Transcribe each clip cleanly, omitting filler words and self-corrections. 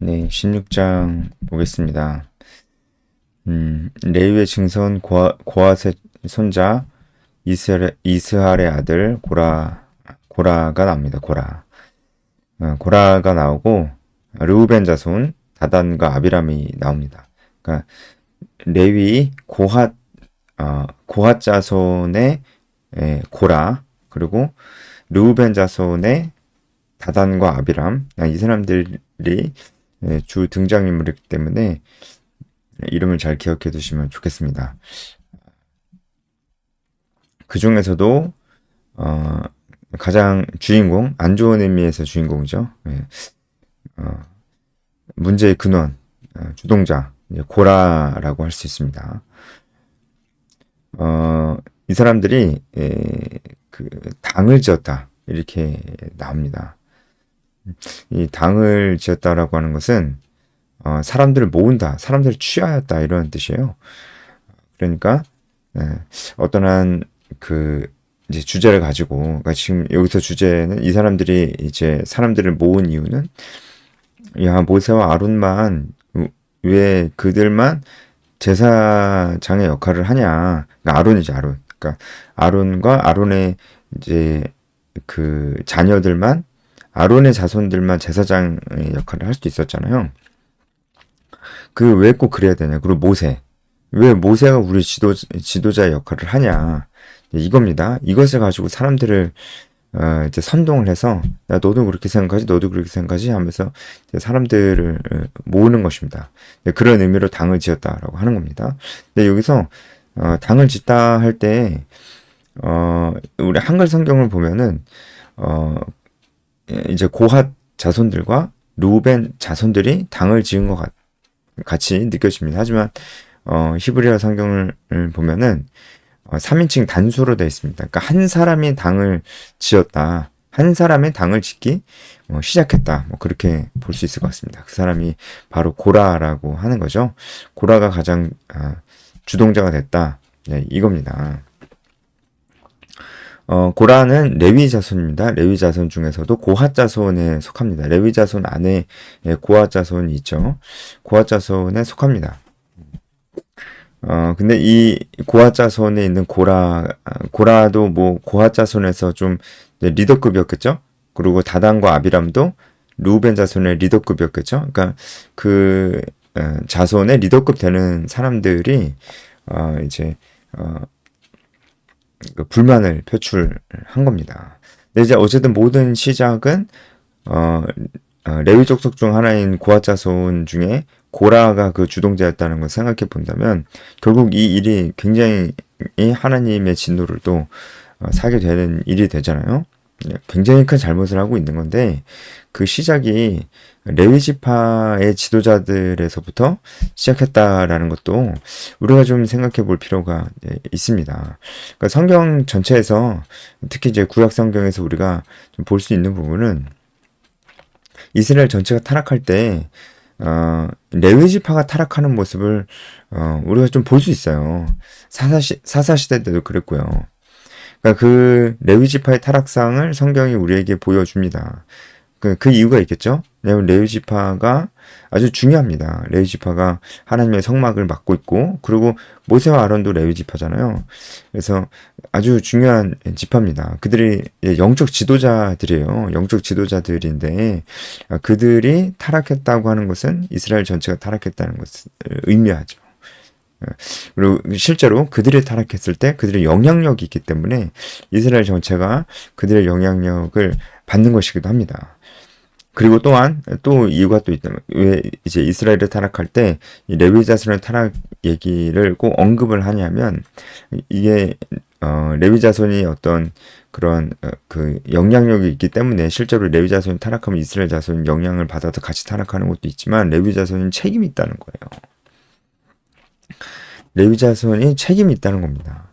네, 16장 보겠습니다. 레위의 증손 고핫의 손자 이스할의 아들 고라가 나옵니다. 고라가 나오고 르우벤 자손 다단과 아비람이 나옵니다. 그러니까 레위 고핫 자손의 고라, 그리고 르우벤 자손의 다단과 아비람, 이 사람들이 주 등장인물이기 때문에 이름을 잘 기억해 두시면 좋겠습니다. 그 중에서도 가장 주인공, 안 좋은 의미에서 주인공이죠. 문제의 근원, 주동자, 고라라고 할 수 있습니다. 이 사람들이 그 당을 지었다, 이렇게 나옵니다. 이 당을 지었다라고 하는 것은 사람들을 모은다, 사람들을 취하였다, 이런 뜻이에요. 그러니까 어떠한 그 이제 주제를 가지고, 그러니까 지금 여기서 주제는 이 사람들이 이제 사람들을 모은 이유는, 야, 모세와 아론만, 왜 그들만 제사장의 역할을 하냐? 그러니까 아론이죠, 아론. 그러니까 아론과 아론의 이제 그 자녀들만, 아론의 자손들만 제사장의 역할을 할 수도 있었잖아요. 그 왜 꼭 그래야 되냐? 그리고 모세. 왜 모세가 우리 지도자의 역할을 하냐? 이겁니다. 이것을 가지고 사람들을 이제 선동을 해서, 야, 너도 그렇게 생각하지, 너도 그렇게 생각하지 하면서 사람들을 모으는 것입니다. 그런 의미로 당을 지었다라고 하는 겁니다. 근데 여기서 당을 짓다 할 때 우리 한글 성경을 보면은 이제 고핫 자손들과 루벤 자손들이 당을 지은 것 같이 느껴집니다. 하지만 히브리어 성경을 보면은 3인칭 단수로 되어 있습니다. 그러니까 한 사람이 당을 지었다, 한 사람의 당을 짓기 시작했다, 뭐 그렇게 볼 수 있을 것 같습니다. 그 사람이 바로 고라라고 하는 거죠. 고라가 가장 주동자가 됐다, 네, 이겁니다. 고라는 레위 자손입니다. 레위 자손 중에서도 고핫 자손에 속합니다. 레위 자손 안에 고핫 자손이 있죠. 고핫 자손에 속합니다. 근데 이 고핫 자손에 있는 고라도 뭐 고핫 자손에서 좀 리더급이었겠죠? 그리고 다단과 아비람도 루벤 자손의 리더급이었겠죠? 그러니까 그 자손의 리더급 되는 사람들이 이제 그 불만을 표출한 겁니다. 근데 이제 어쨌든 모든 시작은 레위족 속 중 하나인 고핫 자손 중에 고라가 그 주동자였다는 걸 생각해 본다면, 결국 이 일이 굉장히 하나님의 진노를 또 사게 되는 일이 되잖아요. 굉장히 큰 잘못을 하고 있는 건데, 그 시작이 레위 지파의 지도자들에서부터 시작했다라는 것도 우리가 좀 생각해 볼 필요가 있습니다. 그러니까 성경 전체에서, 특히 이제 구약 성경에서 우리가 좀 볼 수 있는 부분은, 이스라엘 전체가 타락할 때 레위 지파가 타락하는 모습을 우리가 좀 볼 수 있어요. 사사 시대 때도 그랬고요. 그러니까 그 레위 지파의 타락상을 성경이 우리에게 보여줍니다. 그 이유가 있겠죠? 왜냐하면 레위 지파가 아주 중요합니다. 레위 지파가 하나님의 성막을 맡고 있고, 그리고 모세와 아론도 레위 지파잖아요. 그래서 아주 중요한 지파입니다. 그들이 영적 지도자들이에요. 영적 지도자들인데, 그들이 타락했다고 하는 것은 이스라엘 전체가 타락했다는 것을 의미하죠. 그리고 실제로 그들이 타락했을 때 그들의 영향력이 있기 때문에 이스라엘 전체가 그들의 영향력을 받는 것이기도 합니다. 그리고 또한 또 이유가 또 있다면, 왜 이제 이스라엘을 타락할 때 이 레위 자손의 타락 얘기를 꼭 언급을 하냐면, 이게 레위 자손이 어떤 그런 그 영향력이 있기 때문에, 실제로 레위 자손이 타락하면 이스라엘 자손이 영향을 받아서 같이 타락하는 것도 있지만, 레위 자손이 책임이 있다는 거예요. 레위 자손이 책임이 있다는 겁니다.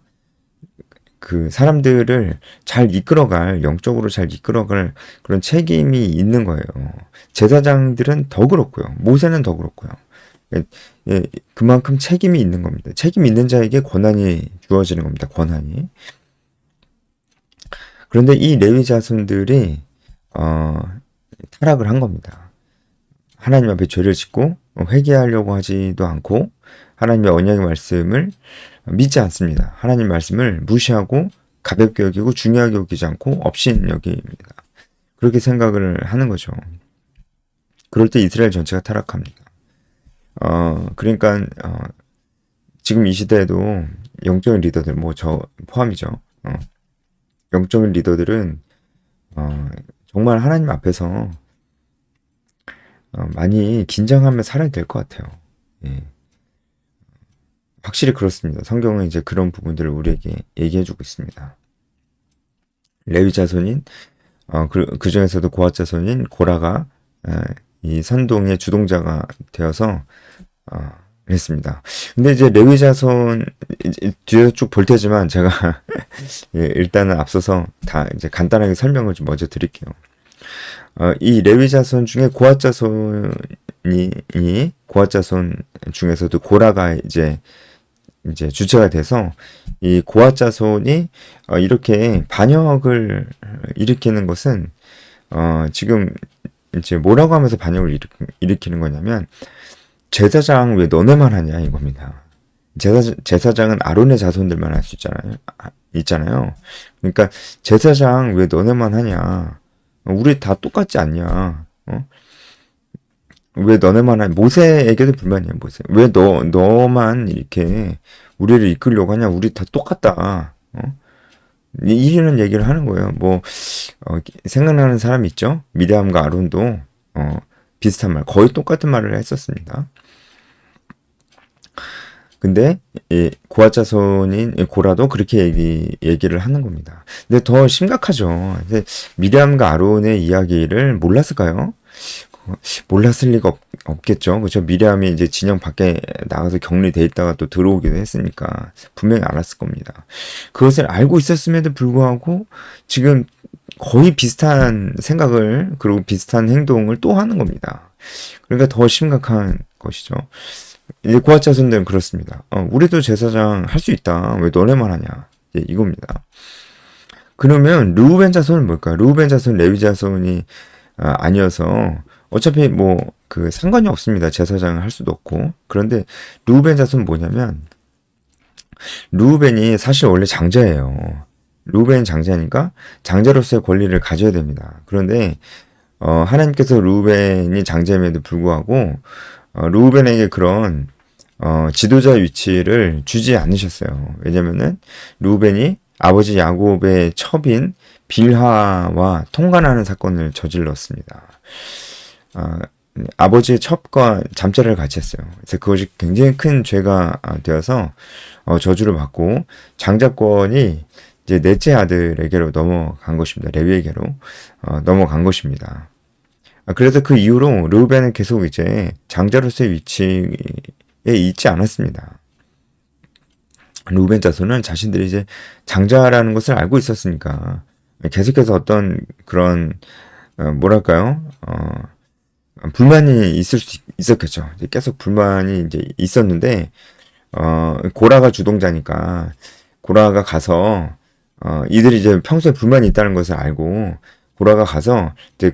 그 사람들을 잘 이끌어갈, 영적으로 잘 이끌어갈 그런 책임이 있는 거예요. 제사장들은 더 그렇고요. 모세는 더 그렇고요. 그만큼 책임이 있는 겁니다. 책임 있는 자에게 권한이 주어지는 겁니다. 권한이. 그런데 이 레위 자손들이 타락을 한 겁니다. 하나님 앞에 죄를 짓고 회개하려고 하지도 않고 하나님의 언약의 말씀을 믿지 않습니다. 하나님 말씀을 무시하고 가볍게 여기고 중요하게 여기지 않고 업신 여깁니다. 그렇게 생각을 하는 거죠. 그럴 때 이스라엘 전체가 타락합니다. 그러니까 지금 이 시대에도 영적인 리더들, 뭐 저 포함이죠. 영적인 리더들은 정말 하나님 앞에서 많이 긴장하며 살아야 될 것 같아요. 예. 확실히 그렇습니다. 성경은 이제 그런 부분들을 우리에게 얘기해주고 있습니다. 레위 자손인 그 중에서도 고핫 자손인 고라가 이 선동의 주동자가 되어서 했습니다. 근데 이제 레위 자손 뒤에서 쭉 볼 테지만 제가 예, 일단은 앞서서 다 이제 간단하게 설명을 좀 먼저 드릴게요. 이 레위 자손 중에 고핫 자손 중에서도 고라가 이제 주체가 돼서 이 고핫 자손이 이렇게 반역을 일으키는 것은 지금 이제 뭐라고 하면서 반역을 일으키는 거냐면 제사장 왜 너네만 하냐 이겁니다. 제사장은 아론의 자손들만 할 수 있잖아요. 그러니까 제사장 왜 너네만 하냐? 우리 다 똑같지 않냐? 왜 너네만 하냐? 모세에게도 불만이야, 모세. 왜 너만 이렇게 우리를 이끌려고 하냐? 우리 다 똑같다. 이런 얘기를 하는 거예요. 생각나는 사람 있죠? 미리암과 아론도, 비슷한 말, 거의 똑같은 말을 했었습니다. 근데 고핫 자손인 고라도 그렇게 얘기를 하는 겁니다. 근데 더 심각하죠. 근데 미리암과 아론의 이야기를 몰랐을까요? 몰랐을 리가 없겠죠. 그렇죠. 미리암이 이제 진영 밖에 나가서 격리돼 있다가 또 들어오기도 했으니까 분명히 알았을 겁니다. 그것을 알고 있었음에도 불구하고 지금 거의 비슷한 생각을 그리고 비슷한 행동을 또 하는 겁니다. 그러니까 더 심각한 것이죠. 이제 고핫 자손들은 그렇습니다. 우리도 제사장 할 수 있다. 왜 너네만 하냐. 이겁니다. 그러면 르우벤 자손은 뭘까요? 르우벤 자손, 레위 자손이 아니어서 어차피 상관이 없습니다. 제사장을 할 수도 없고. 그런데 르우벤 자손은 뭐냐면 르우벤이 사실 원래 장자예요. 르우벤 장자니까 장자로서의 권리를 가져야 됩니다. 그런데 하나님께서 르우벤이 장자임에도 불구하고 르우벤에게 그런 지도자 위치를 주지 않으셨어요. 왜냐면은 르우벤이 아버지 야곱의 첩인 빌하와 통관하는 사건을 저질렀습니다. 아버지의 첩과 잠자리를 같이 했어요. 그래서 그것이 굉장히 큰 죄가 되어서 저주를 받고 장자권이 이제 넷째 아들에게로 넘어간 것입니다. 레위에게로 넘어간 것입니다. 그래서 그 이후로 르우벤은 계속 이제 장자로서의 위치에 있지 않았습니다. 르우벤 자손은 자신들이 이제 장자라는 것을 알고 있었으니까 계속해서 어떤 그런 뭐랄까요? 불만이 있을 수 있었겠죠. 이제 계속 불만이 이제 있었는데 고라가 주동자니까 고라가 가서 이들이 이제 평소에 불만이 있다는 것을 알고 고라가 가서 이제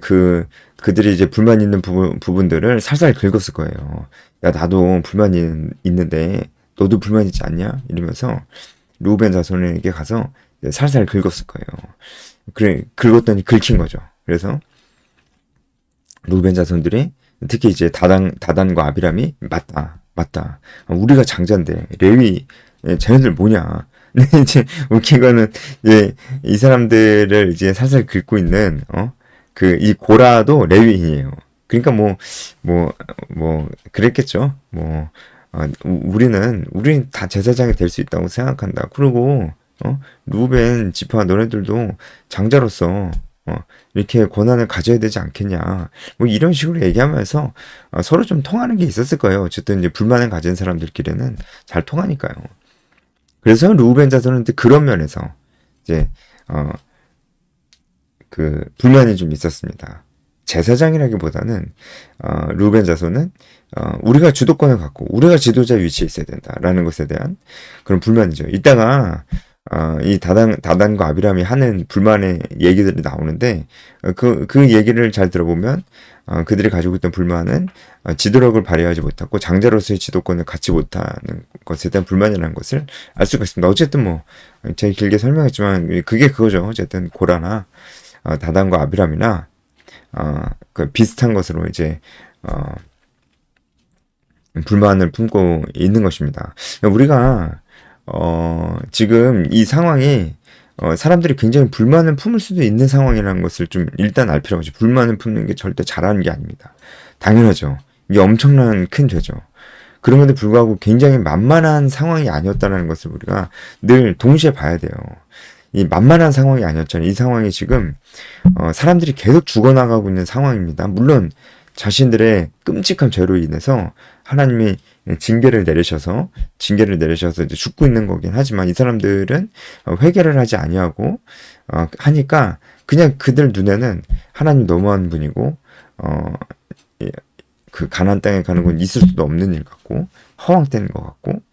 그들이 이제 불만 있는 부분들을 살살 긁었을 거예요. 야, 나도 불만이 있는데 너도 불만 있지 않냐? 이러면서 르우벤 자손에게 가서 살살 긁었을 거예요. 그래, 긁었더니 긁힌 거죠. 그래서 르우벤 자손들이 특히 이제 다단과 아비람이 맞다. 우리가 장자인데 레위 쟤네들 뭐냐? 근데 이제 웃긴 거는 이 사람들을 이제 살살 긁고 있는 이 고라도 레위인이에요. 그러니까 그랬겠죠. 우리는 다 제사장이 될 수 있다고 생각한다. 그리고 르우벤 지파 너네들도 장자로서 이렇게 권한을 가져야 되지 않겠냐. 이런 식으로 얘기하면서 서로 좀 통하는 게 있었을 거예요. 어쨌든 이제 불만을 가진 사람들끼리는 잘 통하니까요. 그래서 르우벤 자손은 그런 면에서 이제 그 불만이 좀 있었습니다. 제사장이라기보다는 르우벤 자손은 우리가 주도권을 갖고 우리가 지도자 위치에 있어야 된다라는 것에 대한 그런 불만이죠. 이따가 이 다단과 아비람이 하는 불만의 얘기들이 나오는데 그 얘기를 잘 들어보면 그들이 가지고 있던 불만은 지도력을 발휘하지 못하고 장자로서의 지도권을 갖지 못하는 것에 대한 불만이라는 것을 알 수가 있습니다. 어쨌든 뭐 제가 길게 설명했지만 그게 그거죠. 어쨌든 고라나 다단과 아비람이나 그 비슷한 것으로 이제 불만을 품고 있는 것입니다. 우리가 지금 이 상황이 사람들이 굉장히 불만을 품을 수도 있는 상황이라는 것을 좀 일단 알 필요가 있죠. 불만을 품는 게 절대 잘하는 게 아닙니다. 당연하죠. 이게 엄청난 큰 죄죠. 그럼에도 불구하고 굉장히 만만한 상황이 아니었다는 것을 우리가 늘 동시에 봐야 돼요. 이 만만한 상황이 아니었잖아요. 이 상황이 지금 사람들이 계속 죽어나가고 있는 상황입니다. 물론 자신들의 끔찍한 죄로 인해서 하나님이 징계를 내리셔서 이제 죽고 있는 거긴 하지만 이 사람들은 회개를 하지 아니하고 하니까 그냥 그들 눈에는 하나님 너무한 분이고 그 가나안 땅에 가는 건 있을 수도 없는 일 같고 허황된 것 같고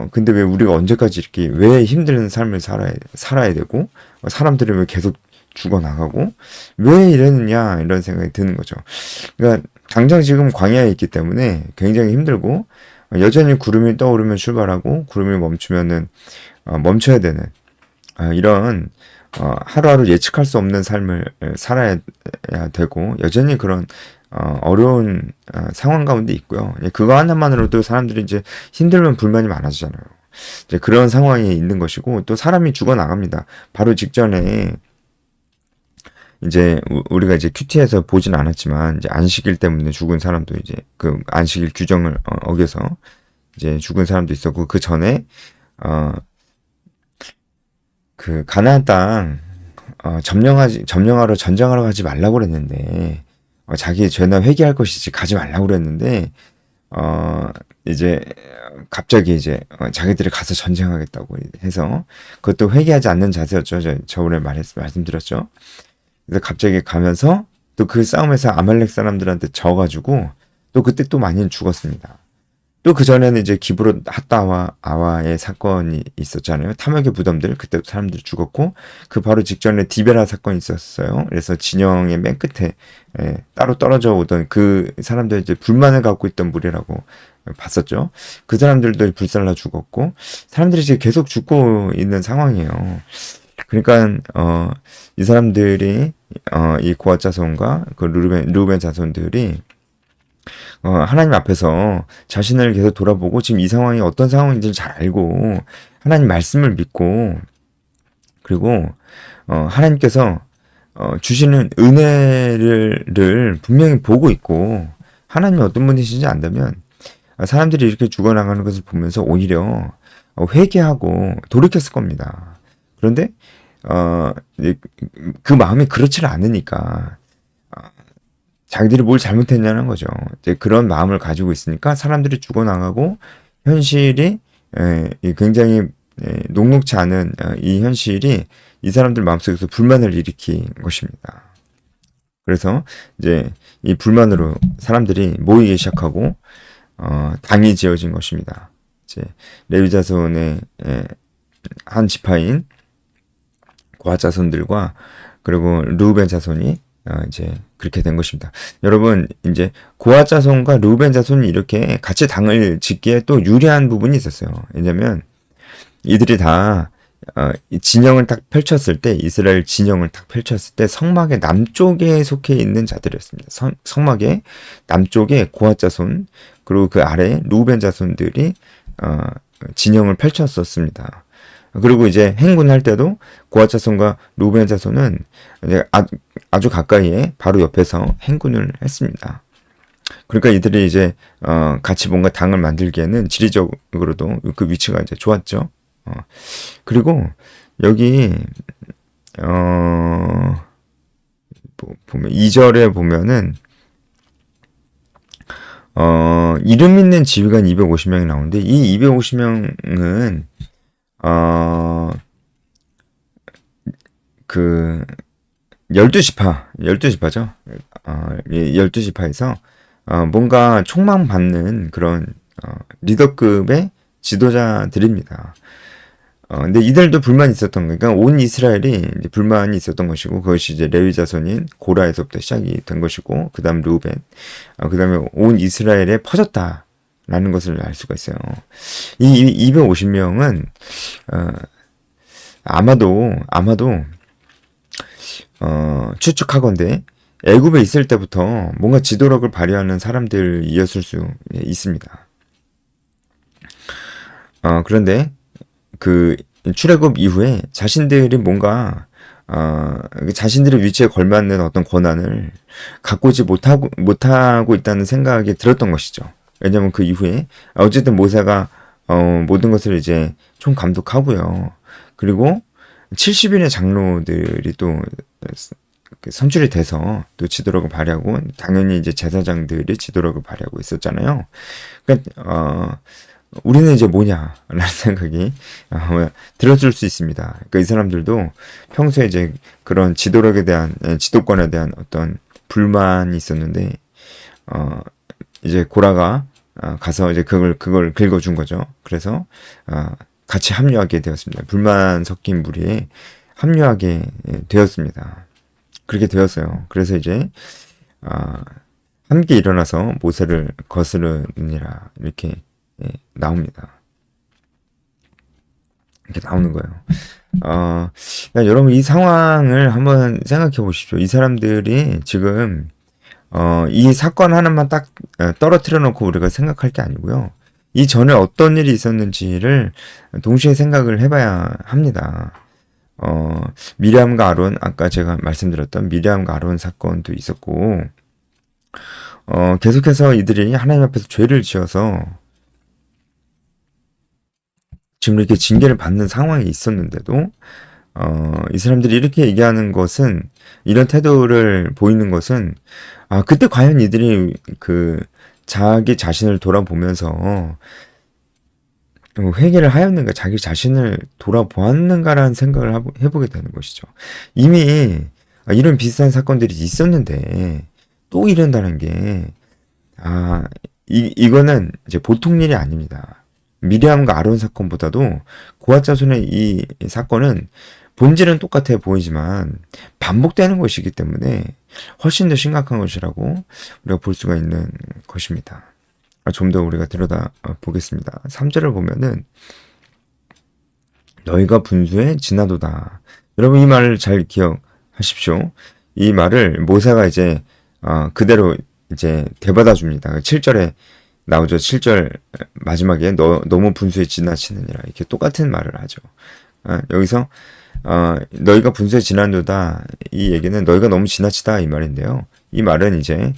근데 왜 우리가 언제까지 이렇게 왜 힘든 삶을 살아야 되고 사람들은 왜 계속 죽어나가고 왜 이러느냐 이런 생각이 드는 거죠. 그러니까 당장 지금 광야에 있기 때문에 굉장히 힘들고 여전히 구름이 떠오르면 출발하고 구름이 멈추면은 멈춰야 되는 이런 하루하루 예측할 수 없는 삶을 살아야 되고 여전히 그런 어려운 상황 가운데 있고요. 그거 하나만으로도 사람들이 이제 힘들면 불만이 많아지잖아요. 이제 그런 상황에 있는 것이고 또 사람이 죽어 나갑니다. 바로 직전에 이제 우리가 이제 큐티에서 보진 않았지만 이제 안식일 때문에 죽은 사람도 이제 그 안식일 규정을 어겨서 이제 죽은 사람도 있었고 그 전에 그 가나안 땅 점령하러 전쟁하러 가지 말라고 그랬는데 자기 죄나 회개할 것이지 가지 말라고 그랬는데 이제 갑자기 이제 자기들이 가서 전쟁하겠다고 해서 그것도 회개하지 않는 자세였죠. 저번에 말씀드렸죠. 그래서 갑자기 가면서 또 그 싸움에서 아말렉 사람들한테 져가지고 또 그때 또 많이 죽었습니다. 또 그 전에는 이제 기브롯 핫다와 아와의 사건이 있었잖아요. 탐욕의 무덤들 그때 사람들이 죽었고 그 바로 직전에 디베라 사건이 있었어요. 그래서 진영의 맨 끝에 따로 떨어져 오던 그 사람들 이제 불만을 갖고 있던 무리라고 봤었죠. 그 사람들도 불살라 죽었고 사람들이 이제 계속 죽고 있는 상황이에요. 그러니까 이 사람들이 이 고핫 자손과 그 르우벤 자손들이 하나님 앞에서 자신을 계속 돌아보고 지금 이 상황이 어떤 상황인지를 잘 알고 하나님 말씀을 믿고 그리고 하나님께서 주시는 은혜를 분명히 보고 있고 하나님이 어떤 분이신지 안다면 사람들이 이렇게 죽어나가는 것을 보면서 오히려 회개하고 돌이켰을 겁니다. 그런데 그 마음이 그렇지를 않으니까 자기들이 뭘 잘못했냐는 거죠. 이제 그런 마음을 가지고 있으니까 사람들이 죽어나가고 현실이 굉장히 녹록치 않은 이 현실이 이 사람들 마음속에서 불만을 일으킨 것입니다. 그래서 이제 이 불만으로 사람들이 모이기 시작하고 당이 지어진 것입니다. 이제 레위 자손의 한 지파인 고핫 자손들과 그리고 르우벤 자손이 이제 그렇게 된 것입니다. 여러분 이제 고핫 자손과 르우벤 자손이 이렇게 같이 당을 짓기에 또 유리한 부분이 있었어요. 왜냐면 이들이 다 진영을 딱 펼쳤을 때 이스라엘 진영을 딱 펼쳤을 때 성막의 남쪽에 속해 있는 자들이었습니다. 성막의 남쪽에 고핫 자손 그리고 그 아래 르우벤 자손들이 진영을 펼쳤었습니다. 그리고 이제 행군할 때도 고핫 자손과 르우벤 자손은 이제 아주 가까이에 바로 옆에서 행군을 했습니다. 그러니까 이들이 이제 같이 뭔가 당을 만들기에는 지리적으로도 그 위치가 이제 좋았죠. 그리고 여기 보면 2절에 보면은 이름 있는 지휘관 250명이 나오는데 이 250명은 그 12지파죠. 12지파에서 뭔가 촉망받는 그런 리더급의 지도자들입니다. 근데 이들도 불만이 있었던 거니까 온 이스라엘이 이제 불만이 있었던 것이고 그것이 이제 레위 자손인 고라에서부터 시작이 된 것이고 그다음 루벤, 그다음에 온 이스라엘에 퍼졌다라는 것을 알 수가 있어요. 이 250명은 아마도 추측하건대 애굽에 있을 때부터 뭔가 지도력을 발휘하는 사람들이었을 수 있습니다. 그런데 그 출애굽 이후에 자신들이 뭔가 자신들의 위치에 걸맞는 어떤 권한을 갖고지 못하고 있다는 생각이 들었던 것이죠. 왜냐하면 그 이후에 어쨌든 모세가 모든 것을 이제 총 감독하고요. 그리고 70인의 장로들이 또 선출이 돼서 또 지도력을 발휘하고 당연히 이제 제사장들이 지도력을 발휘하고 있었잖아요. 그러니까 우리는 이제 뭐냐라는 생각이 들었을 수 있습니다. 그러니까 이 사람들도 평소에 이제 그런 지도력에 대한 지도권에 대한 어떤 불만이 있었는데 이제 고라가 가서 이제 그걸 긁어준 거죠. 그래서 같이 합류하게 되었습니다. 불만 섞인 무리에 합류하게 되었습니다. 그렇게 되었어요. 그래서 이제 함께 일어나서 모세를 거스르니라 이렇게 나옵니다. 이렇게 나오는 거예요. 그러니까 여러분 이 상황을 한번 생각해 보십시오. 이 사람들이 지금 이 사건 하나만 딱 떨어뜨려 놓고 우리가 생각할 게 아니고요. 이 전에 어떤 일이 있었는지를 동시에 생각을 해봐야 합니다. 미리암과 아론, 아까 제가 말씀드렸던 미리암과 아론 사건도 있었고, 계속해서 이들이 하나님 앞에서 죄를 지어서 지금 이렇게 징계를 받는 상황이 있었는데도, 이 사람들이 이렇게 얘기하는 것은, 이런 태도를 보이는 것은, 그때 과연 이들이 자기 자신을 돌아보면서 회개를 하였는가, 자기 자신을 돌아보았는가라는 생각을 해보게 되는 것이죠. 이미 이런 비슷한 사건들이 있었는데 또 이런다는 게, 이거는 이제 보통 일이 아닙니다. 미리암과 아론 사건보다도 고핫 자손의 이 사건은 본질은 똑같아 보이지만 반복되는 것이기 때문에 훨씬 더 심각한 것이라고 우리가 볼 수가 있는 것입니다. 좀 더 우리가 들여다 보겠습니다. 3절을 보면은 너희가 분수에 지나도다. 여러분 이 말을 잘 기억하십시오. 이 말을 모세가 이제 그대로 이제 되받아 줍니다. 7절에 나오죠. 7절 마지막에 너무 분수에 지나치느니라 이렇게 똑같은 말을 하죠. 여기서 너희가 분수에 지나도다 이 얘기는 너희가 너무 지나치다 이 말인데요. 이 말은 이제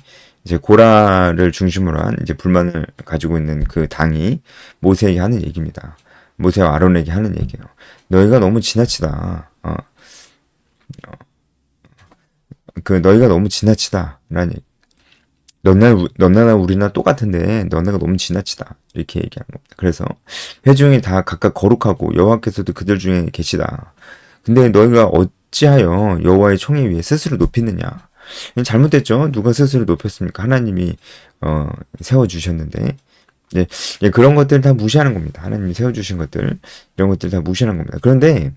고라를 중심으로 한 이제 불만을 가지고 있는 그 당이 모세에게 하는 얘기입니다. 모세와 아론에게 하는 얘기예요. 너희가 너무 지나치다. 너희가 너무 지나치다라는 얘기. 너네나 우리나 똑같은데 너네가 너무 지나치다 이렇게 얘기하는 겁니다. 그래서 회중이 다 각각 거룩하고 여호와께서도 그들 중에 계시다. 근데 너희가 어찌하여 여호와의 총회 위에 스스로 높이느냐? 잘못됐죠. 누가 스스로 높였습니까? 하나님이 세워주셨는데 그런 것들 다 무시하는 겁니다. 하나님이 세워주신 것들 이런 것들 다 무시하는 겁니다. 그런데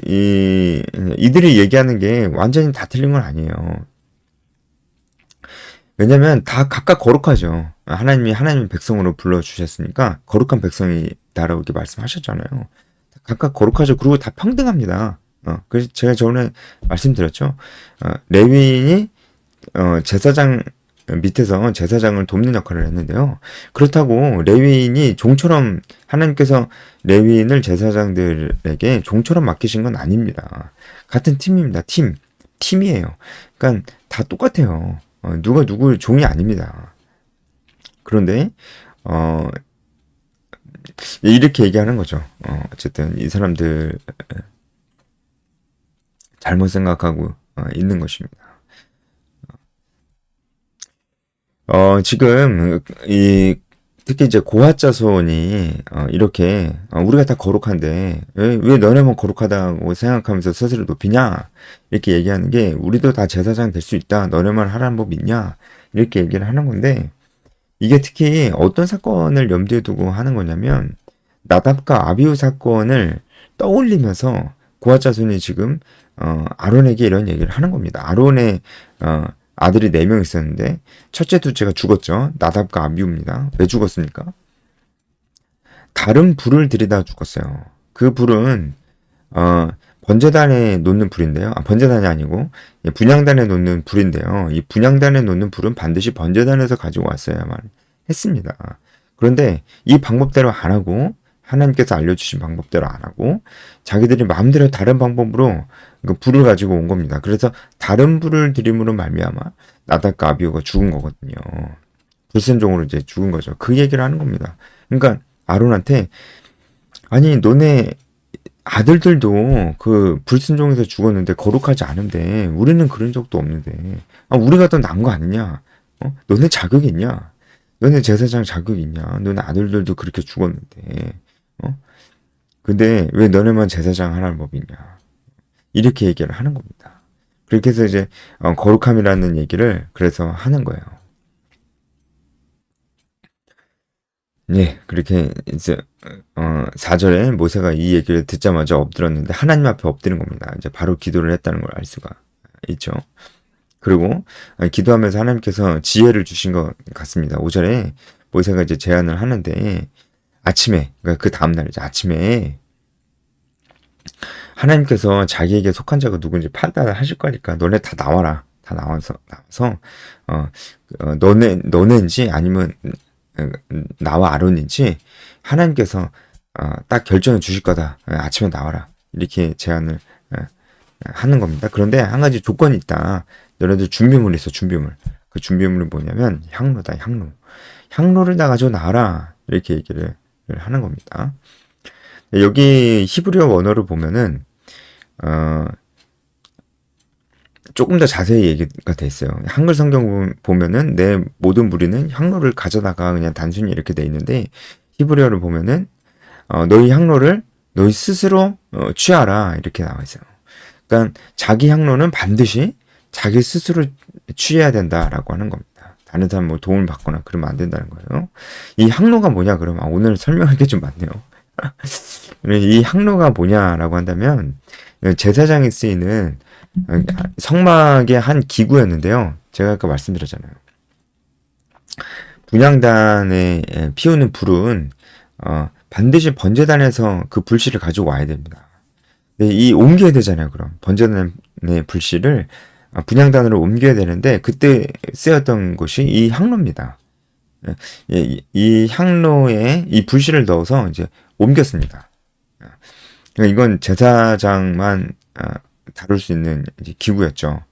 이들이 얘기하는 게 완전히 다 틀린 건 아니에요. 왜냐면 다 각각 거룩하죠. 하나님이 백성으로 불러주셨으니까 거룩한 백성이다라고 이렇게 말씀하셨잖아요. 각각 거룩하죠. 그리고 다 평등합니다. 그래서 제가 저번에 말씀드렸죠. 레위인이 제사장 밑에서 제사장을 돕는 역할을 했는데요. 그렇다고 레위인이 종처럼 하나님께서 레위인을 제사장들에게 종처럼 맡기신 건 아닙니다. 같은 팀입니다. 팀이에요. 그러니까 다 똑같아요. 누가 누구 종이 아닙니다. 그런데 이렇게 얘기하는 거죠. 어쨌든 이 사람들 잘못 생각하고 있는 것입니다. 지금 특히 이제 고핫 자손이 이렇게 우리가 다 거룩한데 왜 너네만 거룩하다고 생각하면서 스스로 높이냐 이렇게 얘기하는 게 우리도 다 제사장 될 수 있다 너네만 하라는 법 있냐 이렇게 얘기를 하는 건데 이게 특히 어떤 사건을 염두에 두고 하는 거냐면 나답과 아비후 사건을 떠올리면서 고아 자손이 지금 아론에게 이런 얘기를 하는 겁니다. 아론의 아들이 4명 있었는데 첫째, 둘째가 죽었죠. 나답과 아비후입니다. 왜 죽었습니까? 다른 불을 들이다 죽었어요. 그 불은 번제단에 놓는 불인데요. 번제단이 아니고 분향단에 놓는 불인데요. 이 분향단에 놓는 불은 반드시 번제단에서 가지고 왔어야만 했습니다. 그런데 이 방법대로 안 하고 하나님께서 알려주신 방법대로 안 하고 자기들이 마음대로 다른 방법으로 그 불을 가지고 온 겁니다. 그래서 다른 불을 들임으로 말미암아 나답과 아비후가 죽은 거거든요. 불순종으로 이제 죽은 거죠. 그 얘기를 하는 겁니다. 그러니까 아론한테 아니 너네 아들들도 그 불순종에서 죽었는데 거룩하지 않은데 우리는 그런 적도 없는데 우리가 더 나은 거 아니냐? 너네 자격이 있냐? 너네 제사장 자격이 있냐? 너네 아들들도 그렇게 죽었는데 근데 왜 너네만 제사장 하라는 법이냐? 이렇게 얘기를 하는 겁니다. 그렇게 해서 이제 거룩함이라는 얘기를 그래서 하는 거예요. 네, 그렇게 이제 4절에 모세가 이 얘기를 듣자마자 엎드렸는데 하나님 앞에 엎드린 겁니다. 이제 바로 기도를 했다는 걸 알 수가 있죠. 그리고 기도하면서 하나님께서 지혜를 주신 것 같습니다. 5절에 모세가 이제 제안을 하는데 아침에, 그러니까 그 다음날 이제 아침에 하나님께서 자기에게 속한 자가 누군지 판단하실 거니까 너네 다 나와라. 다 나와서 너네인지 아니면 나와 아론인지 하나님께서 딱 결정해 주실 거다. 아침에 나와라. 이렇게 제안을 하는 겁니다. 그런데 한 가지 조건이 있다. 너네들 준비물이 있어, 준비물. 그 준비물은 뭐냐면 향로다, 향로. 향로를 다 가지고 나와라. 이렇게 얘기를 하는 겁니다. 여기 히브리어 원어를 보면은 조금 더 자세히 얘기가 돼 있어요. 한글 성경 보면은 내 모든 무리는 향로를 가져다가 그냥 단순히 이렇게 돼 있는데 히브리어를 보면은 너희 향로를 너희 스스로 취하라 이렇게 나와 있어요. 그러니까 자기 향로는 반드시 자기 스스로 취해야 된다라고 하는 겁니다. 다른 사람 뭐 도움을 받거나 그러면 안 된다는 거예요. 이 향로가 뭐냐 그러면 오늘 설명할 게 좀 많네요. 이 향로가 뭐냐라고 한다면 제사장에 쓰이는 성막의 한 기구였는데요. 제가 아까 말씀드렸잖아요. 분향단에 피우는 불은 반드시 번제단에서 그 불씨를 가지고 와야 됩니다. 이 옮겨야 되잖아요. 그럼 번제단의 불씨를 분향단으로 옮겨야 되는데 그때 쓰였던 것이 이 향로입니다. 이 향로에 이 불씨를 넣어서 이제 옮겼습니다. 그러니까 이건 제사장만 다룰 수 있는 이제 기구였죠.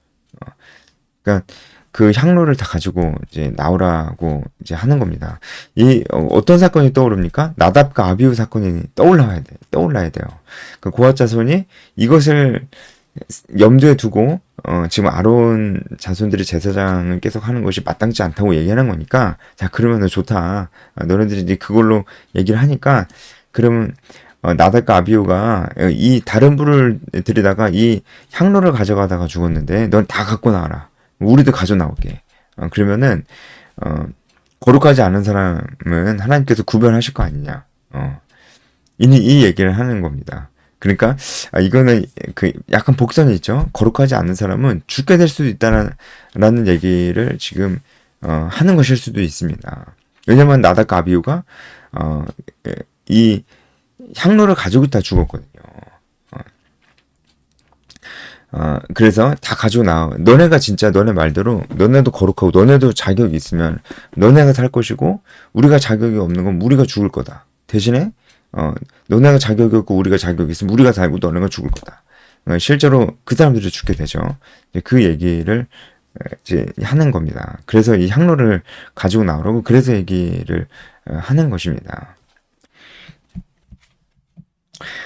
그러니까 그 향로를 다 가지고 이제 나오라고 이제 하는 겁니다. 이 어떤 사건이 떠오릅니까? 나답과 아비후 사건이 떠올라야 돼요. 그 고아 자손이 이것을 염두에 두고 지금 아론 자손들이 제사장을 계속 하는 것이 마땅치 않다고 얘기하는 거니까 자 그러면은 좋다. 너네들이 이제 그걸로 얘기를 하니까 그러면 나답과 아비후가 이 다른 불을 들이다가 이 향로를 가져가다가 죽었는데 넌 다 갖고 나와라. 우리도 가져 나올게. 그러면은 거룩하지 않은 사람은 하나님께서 구별하실 거 아니냐. 이 얘기를 하는 겁니다. 그러니까 이거는 그 약간 복선이 있죠. 거룩하지 않은 사람은 죽게 될 수도 있다라는 얘기를 지금 하는 것일 수도 있습니다. 왜냐면 나답과 아비후가 이 향로를 가지고 있다 죽었거든요. 그래서 다 가지고 나와. 너네가 진짜 너네 말대로 너네도 거룩하고 너네도 자격이 있으면 너네가 살 것이고 우리가 자격이 없는 건 우리가 죽을 거다. 대신에 너네가 자격이 없고 우리가 자격이 있으면 우리가 살고 너네가 죽을 거다. 실제로 그 사람들이 죽게 되죠. 그 얘기를 이제 하는 겁니다. 그래서 이 향로를 가지고 나오라고 그래서 얘기를 하는 것입니다.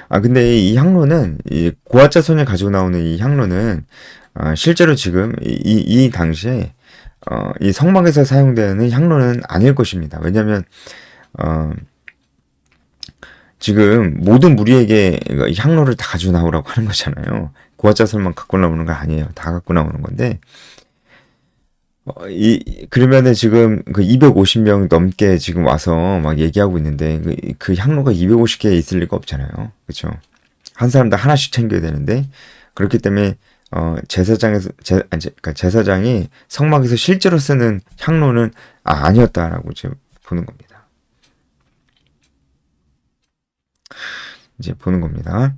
근데 이 향로는, 이 고아자손이 가지고 나오는 이 향로는, 실제로 지금 이 당시에, 이 성막에서 사용되는 향로는 아닐 것입니다. 왜냐면, 지금 모든 무리에게 이 향로를 다 가지고 나오라고 하는 거잖아요. 고아자손만 갖고 나오는 거 아니에요. 다 갖고 나오는 건데, 그러면은 지금 그 250명 넘게 지금 와서 막 얘기하고 있는데 그 향로가 250개 있을 리가 없잖아요. 그렇죠? 한 사람당 하나씩 챙겨야 되는데 그렇기 때문에 그러니까 제사장이 성막에서 실제로 쓰는 향로는 아니었다라고 이제 보는 겁니다. 이제 보는 겁니다.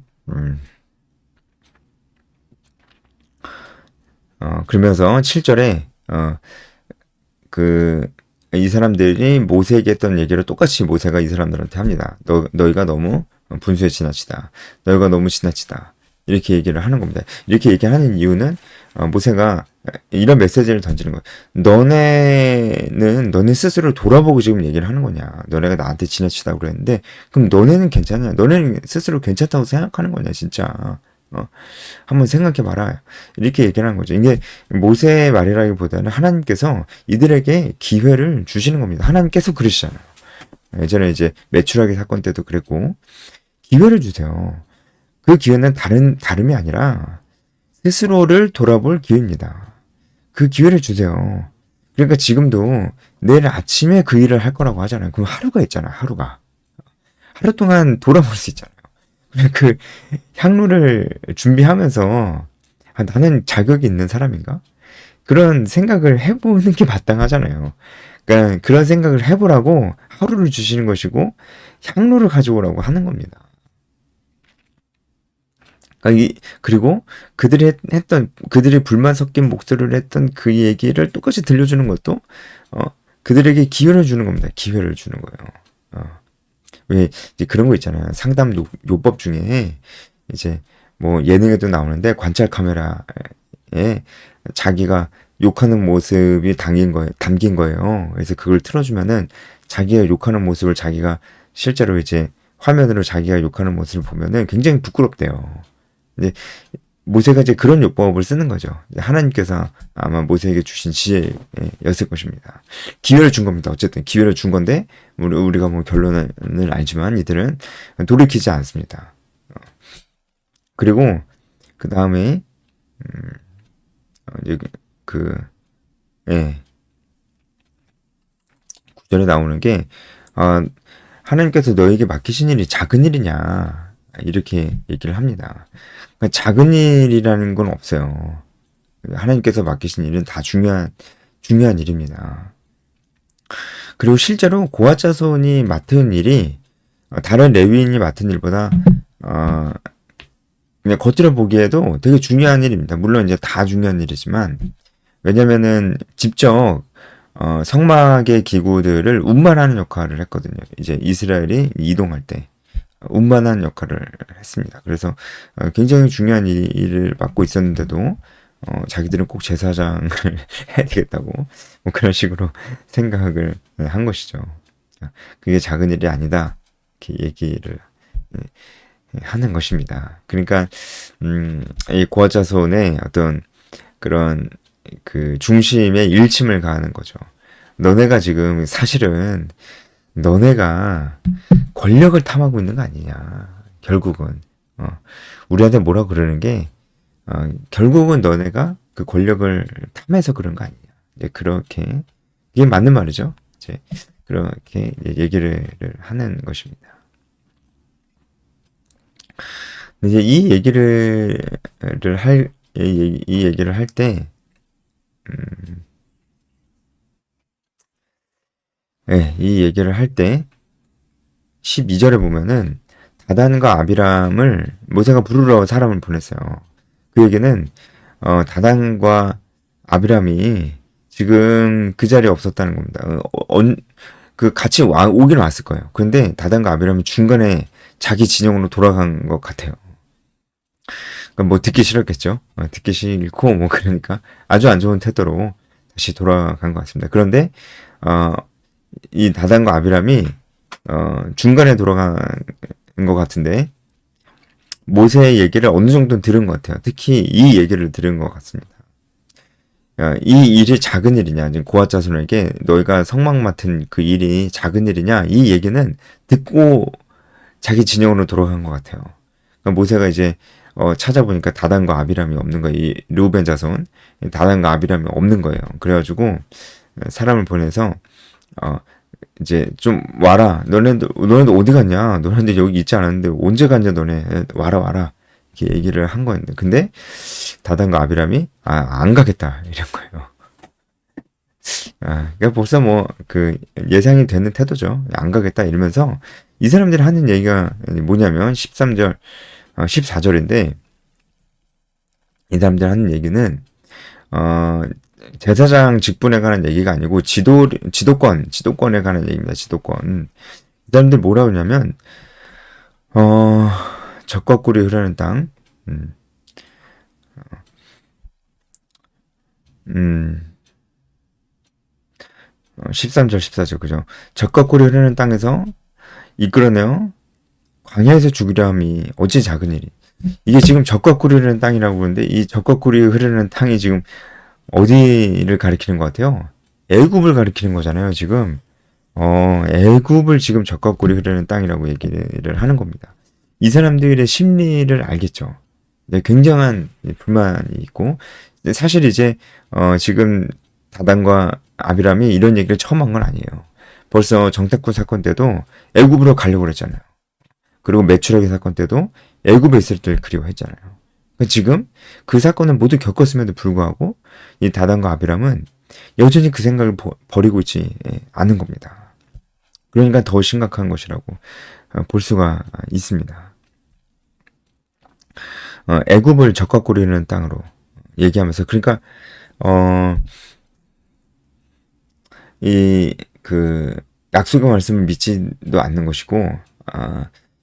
그러면서 7절에 그 이 사람들이 모세에게 했던 얘기를 똑같이 모세가 이 사람들한테 합니다. 너희가 너무 분수에 지나치다. 너희가 너무 지나치다. 이렇게 얘기를 하는 겁니다. 이렇게 얘기하는 이유는 모세가 이런 메시지를 던지는 거예요. 너네는 너네 스스로 돌아보고 지금 얘기를 하는 거냐. 너네가 나한테 지나치다고 그랬는데 그럼 너네는 괜찮냐. 너네는 스스로 괜찮다고 생각하는 거냐 진짜. 한번 생각해봐라. 이렇게 얘기를 하는 거죠. 이게 모세의 말이라기보다는 하나님께서 이들에게 기회를 주시는 겁니다. 하나님께서 그러시잖아요. 예전에 이제 메추라기 사건 때도 그랬고, 기회를 주세요. 그 기회는 다름이 아니라 스스로를 돌아볼 기회입니다. 그 기회를 주세요. 그러니까 지금도 내일 아침에 그 일을 할 거라고 하잖아요. 그럼 하루가 있잖아요. 하루가. 하루 동안 돌아볼 수 있잖아요. 그 향로를 준비하면서 나는 자격이 있는 사람인가? 그런 생각을 해보는 게 마땅하잖아요. 그러니까 그런 생각을 해보라고 하루를 주시는 것이고 향로를 가져오라고 하는 겁니다. 그리고 그들이 불만 섞인 목소리를 했던 그 얘기를 똑같이 들려주는 것도 그들에게 기회를 주는 겁니다. 기회를 주는 거예요. 왜 이제 그런 거 있잖아요. 상담 요법 중에 이제 뭐 예능에도 나오는데 관찰 카메라에 자기가 욕하는 모습이 담긴 거예요. 그래서 그걸 틀어주면은 자기가 욕하는 모습을 자기가 실제로 이제 화면으로 자기가 욕하는 모습을 보면은 굉장히 부끄럽대요. 근데 모세가 이제 그런 요법을 쓰는 거죠. 하나님께서 아마 모세에게 주신 지혜였을 것입니다. 기회를 준 겁니다. 어쨌든 기회를 준 건데 우리가 뭐 결론을 알지만 이들은 돌이키지 않습니다. 그리고 그 다음에 구절에 나오는 게 하나님께서 너에게 맡기신 일이 작은 일이냐 이렇게 얘기를 합니다. 그러니까 작은 일이라는 건 없어요. 하나님께서 맡기신 일은 다 중요한 일입니다. 그리고 실제로 고핫 자손이 맡은 일이 다른 레위인이 맡은 일보다 그냥 겉으로 보기에도 되게 중요한 일입니다. 물론 이제 다 중요한 일이지만 왜냐면은 직접 성막의 기구들을 운반하는 역할을 했거든요. 이제 이스라엘이 이동할 때 운반하는 역할을 했습니다. 그래서 굉장히 중요한 일을 맡고 있었는데도 자기들은 꼭 제사장을 해야 되겠다고 뭐 그런 식으로 생각을 한 것이죠. 그게 작은 일이 아니다. 이렇게 얘기를 하는 것입니다. 그러니까 이 고핫 자손의 어떤 그런 그 중심에 일침을 가하는 거죠. 너네가 지금 사실은 너네가 권력을 탐하고 있는 거 아니냐. 결국은 우리한테 뭐라 그러는 게 결국은 너네가 그 권력을 탐해서 그런 거 아니냐. 이제 그렇게 이게 맞는 말이죠. 이제 그렇게 얘기를 하는 것입니다. 이제 이 얘기를 할 때, 이 얘기를 할 때, 12절에 보면은, 다단과 아비람을 모세가 부르러 사람을 보냈어요. 그 얘기는, 다단과 아비람이 지금 그 자리에 없었다는 겁니다. 같이 오긴 왔을 거예요. 그런데 다단과 아비람이 중간에 자기 진영으로 돌아간 것 같아요. 그러니까 뭐 듣기 싫었겠죠. 듣기 싫고 뭐 그러니까 아주 안 좋은 태도로 다시 돌아간 것 같습니다. 그런데 이 다단과 아비람이 중간에 돌아간 것 같은데 모세의 얘기를 어느 정도는 들은 것 같아요. 특히 이 얘기를 들은 것 같습니다. 이 일이 작은 일이냐, 고핫 자손에게 너희가 성막 맡은 그 일이 작은 일이냐, 이 얘기는 듣고 자기 진영으로 돌아간 것 같아요. 그러니까 모세가 이제 찾아보니까 다단과 아비람이 없는 거예요. 이 르우벤 자손 다단과 아비람이 없는 거예요. 그래가지고 사람을 보내서 어, 이제 좀 와라. 너네들 어디 갔냐? 너네들 여기 있지 않았는데 언제 갔냐? 너네 와라. 이렇게 얘기를 한 거였는데, 근데 다단과 아비람이 안 가겠다 이런 거예요. 그러니까 벌써 뭐 그 예상이 되는 태도죠. 안 가겠다 이러면서 이 사람들이 하는 얘기가 뭐냐면 13절, 14절인데 이 사람들 하는 얘기는 어, 제사장 직분에 관한 얘기가 아니고 지도권에 관한 얘기입니다. 지도권. 이 사람들 뭐라 그러냐면 어, 적과 꿀이 흐르는 땅, 음, 13절, 14절, 그죠? 적과 꿀이 흐르는 땅에서 이끌어내어 광야에서 죽이려 함이 어찌 작은 일이. 이게 지금 적과 꿀이 흐르는 땅이라고 그러는데 이 적과 꿀이 흐르는 땅이 지금 어디를 가리키는 것 같아요? 애굽을 가리키는 거잖아요, 지금. 애굽을 지금 적과 꿀이 흐르는 땅이라고 얘기를 하는 겁니다. 이 사람들의 심리를 알겠죠. 네, 굉장한 불만이 있고, 사실 이제, 지금 다단과 아비람이 이런 얘기를 처음 한 건 아니에요. 벌써 정탐꾼 사건 때도 애굽으로 가려고 그랬잖아요. 그리고 매출하기 사건 때도 애굽에 있을 때 그리워했잖아요. 그러니까 지금 그 사건을 모두 겪었음에도 불구하고 이 다단과 아비람은 여전히 그 생각을 버리고 있지 않은 겁니다. 그러니까 더 심각한 것이라고 볼 수가 있습니다. 애굽을 적과 꿀이는 땅으로 얘기하면서, 그러니까 이 그 약속의 말씀을 믿지도 않는 것이고,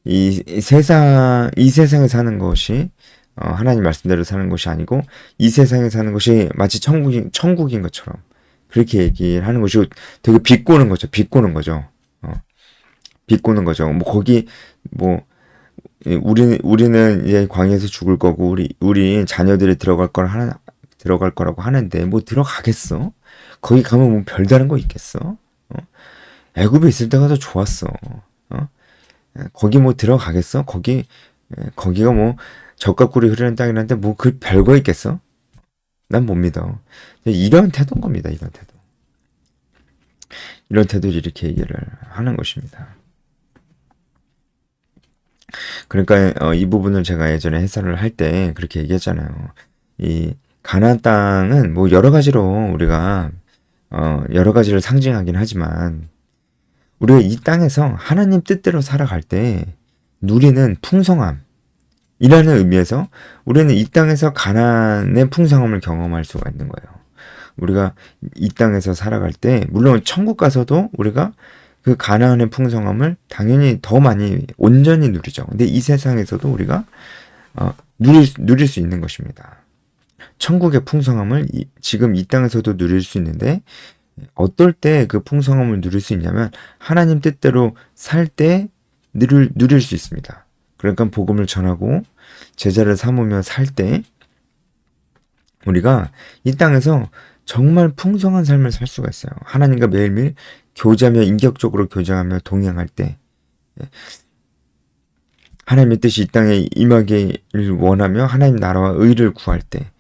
이 세상에 사는 것이 하나님 말씀대로 사는 것이 아니고 이 세상에 사는 것이 마치 천국인 것처럼 그렇게 얘기를 하는 것이고, 되게 비꼬는 거죠. 비꼬는 거죠. 비꼬는 거죠. 뭐 거기 뭐 우리는 이제 광야에서 죽을 거고 우리 자녀들이 들어갈 거라고 하는데 뭐 들어가겠어? 거기 가면 뭐 별다른 거 있겠어? 애굽에 있을 때가 더 좋았어. 거기 뭐 들어가겠어? 거기가 뭐 적과 꿀이 흐르는 땅이라는데 뭐 그 별거 있겠어? 난 못 믿어. 이런 태도인 겁니다. 이런 태도. 이런 태도를 이렇게 얘기를 하는 것입니다. 그러니까 이 부분을 제가 예전에 해설을 할 때 그렇게 얘기했잖아요. 이 가나안 땅은 뭐 여러 가지로 우리가 여러 가지를 상징하긴 하지만 우리가 이 땅에서 하나님 뜻대로 살아갈 때 누리는 풍성함이라는 의미에서 우리는 이 땅에서 가나안의 풍성함을 경험할 수가 있는 거예요. 우리가 이 땅에서 살아갈 때 물론 천국 가서도 우리가 그 가나안의 풍성함을 당연히 더 많이 온전히 누리죠. 근데 이 세상에서도 우리가 누릴 수 있는 것입니다. 천국의 풍성함을 지금 이 땅에서도 누릴 수 있는데 어떨 때 그 풍성함을 누릴 수 있냐면 하나님 뜻대로 살 때 누릴 수 있습니다. 그러니까 복음을 전하고 제자를 삼으며 살 때 우리가 이 땅에서 정말 풍성한 삶을 살 수가 있어요. 하나님과 매일매일 교제하며 인격적으로 교제하며 동행할 때 하나님의 뜻이 이 땅에 임하기를 원하며 하나님 나라와 의를 구할 때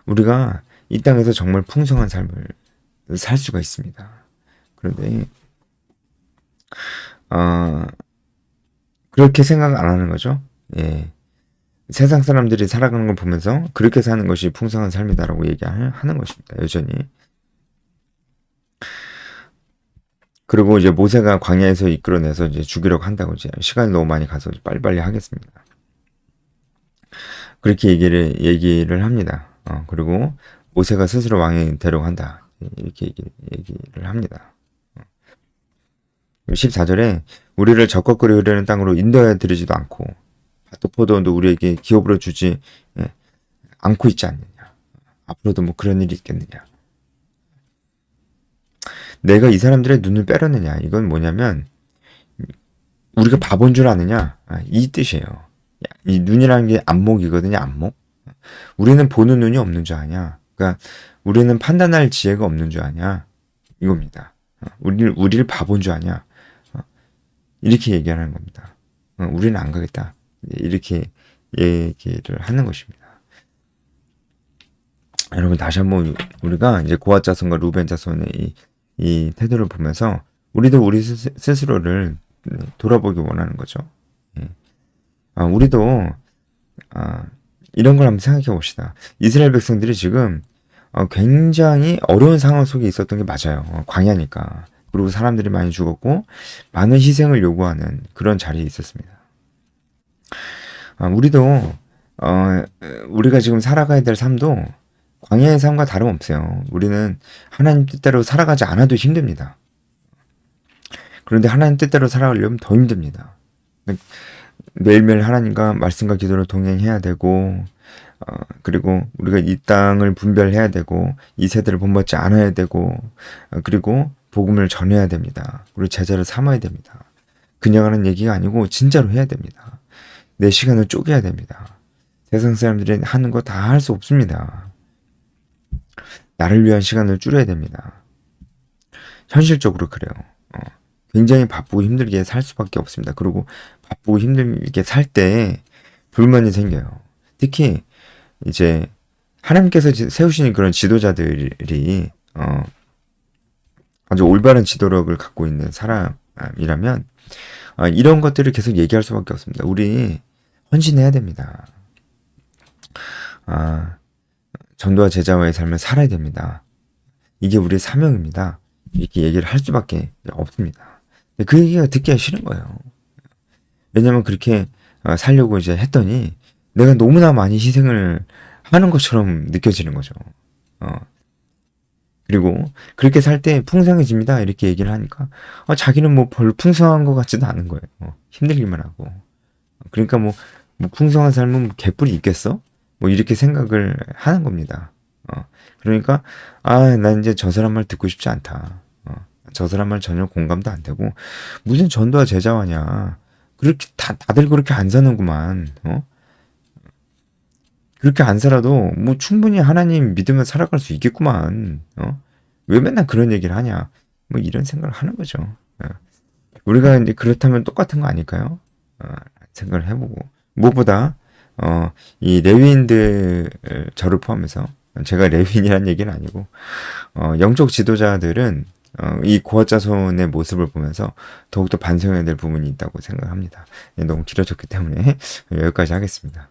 우리가 이 땅에서 정말 풍성한 삶을 살 수가 있습니다. 그런데 그렇게 생각 안 하는 거죠. 예. 세상 사람들이 살아가는 걸 보면서 그렇게 사는 것이 풍성한 삶이다라고 얘기하는 것입니다. 여전히. 그리고 이제 모세가 광야에서 이끌어내서 이제 죽이려고 한다고 이제 시간이 너무 많이 가서 빨리빨리 하겠습니다. 그렇게 얘기를 합니다. 그리고 모세가 스스로 왕이 되려고 한다. 이렇게 얘기를 합니다. 14절에 우리를 적과 꿀이 흐르는 땅으로 인도해 드리지도 않고 밭도 포도원도 우리에게 기업으로 주지 않고 있지 않느냐. 앞으로도 뭐 그런 일이 있겠느냐. 내가 이 사람들의 눈을 빼렸느냐. 이건 뭐냐면 우리가 바본 줄 아느냐. 이 뜻이에요. 이 눈이라는 게 안목이거든요. 안목. 우리는 보는 눈이 없는 줄 아냐. 그러니까 우리는 판단할 지혜가 없는 줄 아냐. 이겁니다. 우리를 바본 줄 아냐. 이렇게 얘기하는 겁니다. 우리는 안 가겠다. 이렇게 얘기를 하는 것입니다. 여러분 다시 한번 우리가 이제 고핫 자손과 루벤 자손의 이 태도를 보면서 우리도 우리 스스로를 돌아보기 원하는 거죠. 예. 우리도 이런 걸 한번 생각해 봅시다. 이스라엘 백성들이 지금 굉장히 어려운 상황 속에 있었던 게 맞아요. 광야니까. 그리고 사람들이 많이 죽었고 많은 희생을 요구하는 그런 자리에 있었습니다. 우리도 우리가 지금 살아가야 될 삶도 광야의 삶과 다름없어요. 우리는 하나님 뜻대로 살아가지 않아도 힘듭니다. 그런데 하나님 뜻대로 살아가려면 더 힘듭니다. 매일매일 하나님과 말씀과 기도로 동행해야 되고 그리고 우리가 이 땅을 분별해야 되고 이 세대를 본받지 않아야 되고 그리고 복음을 전해야 됩니다. 그리고 제자를 삼아야 됩니다. 그냥 하는 얘기가 아니고 진짜로 해야 됩니다. 내 시간을 쪼개야 됩니다. 세상 사람들이 하는 거 다 할 수 없습니다. 나를 위한 시간을 줄여야 됩니다. 현실적으로 그래요. 굉장히 바쁘고 힘들게 살 수밖에 없습니다. 그리고 바쁘고 힘들게 살 때 불만이 생겨요. 특히 이제 하나님께서 세우시는 그런 지도자들이 아주 올바른 지도력을 갖고 있는 사람이라면 이런 것들을 계속 얘기할 수밖에 없습니다. 우리 헌신해야 됩니다. 전도와 제자와의 삶을 살아야 됩니다. 이게 우리의 사명입니다. 이렇게 얘기를 할 수밖에 없습니다. 그 얘기가 듣기가 싫은 거예요. 왜냐면 그렇게 살려고 이제 했더니 내가 너무나 많이 희생을 하는 것처럼 느껴지는 거죠. 그리고 그렇게 살 때 풍성해집니다. 이렇게 얘기를 하니까 자기는 뭐 별로 풍성한 것 같지도 않은 거예요. 힘들기만 하고. 그러니까 뭐 풍성한 삶은 뭐 개뿔이 있겠어? 뭐 이렇게 생각을 하는 겁니다. 그러니까 난 이제 저 사람 말 듣고 싶지 않다. 저 사람 말 전혀 공감도 안 되고 무슨 전도와 제자와냐. 그렇게 다들 그렇게 안 사는구만. 그렇게 안 살아도 뭐 충분히 하나님 믿으면 살아갈 수 있겠구만. 왜 맨날 그런 얘기를 하냐. 뭐 이런 생각을 하는 거죠. 우리가 이제 그렇다면 똑같은 거 아닐까요? 생각을 해보고 무엇보다 이 레위인들 저를 포함해서 제가 레위인이라는 얘기는 아니고 영적 지도자들은 이 고핫 자손의 모습을 보면서 더욱더 반성해야 될 부분이 있다고 생각합니다. 너무 길어졌기 때문에 여기까지 하겠습니다.